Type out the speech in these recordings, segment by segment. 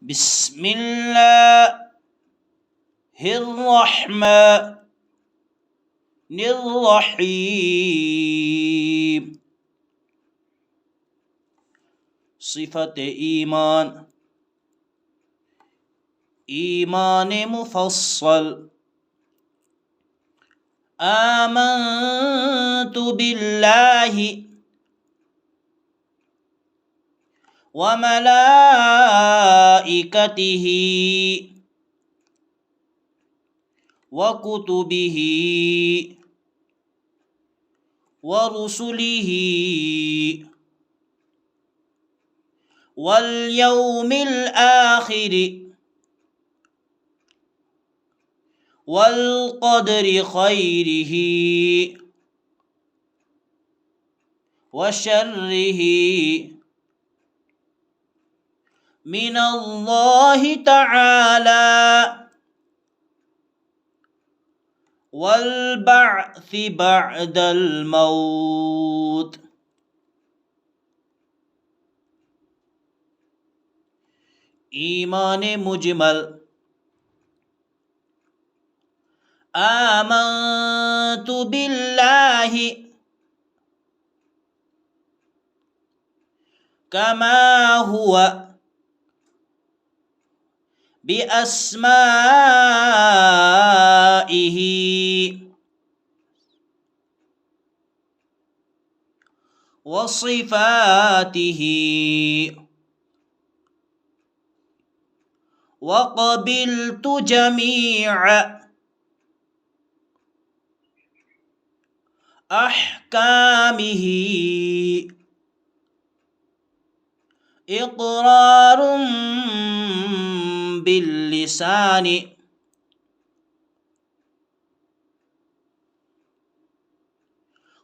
بسم الله الرحمن الرحيم. صفت ایمان، ایمان مفصل. آمنت بالله وملائكته وكتبه ورسله واليوم الآخر والقدر خيره وشره من الله تعالى والبعث بعد الموت. ایمان مجمل. آمنت بالله كما هو بأسمائه وصفاته وقبلت جميع أحكامه إقرار باللسان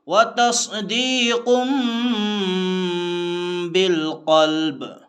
وتصديق بالقلب.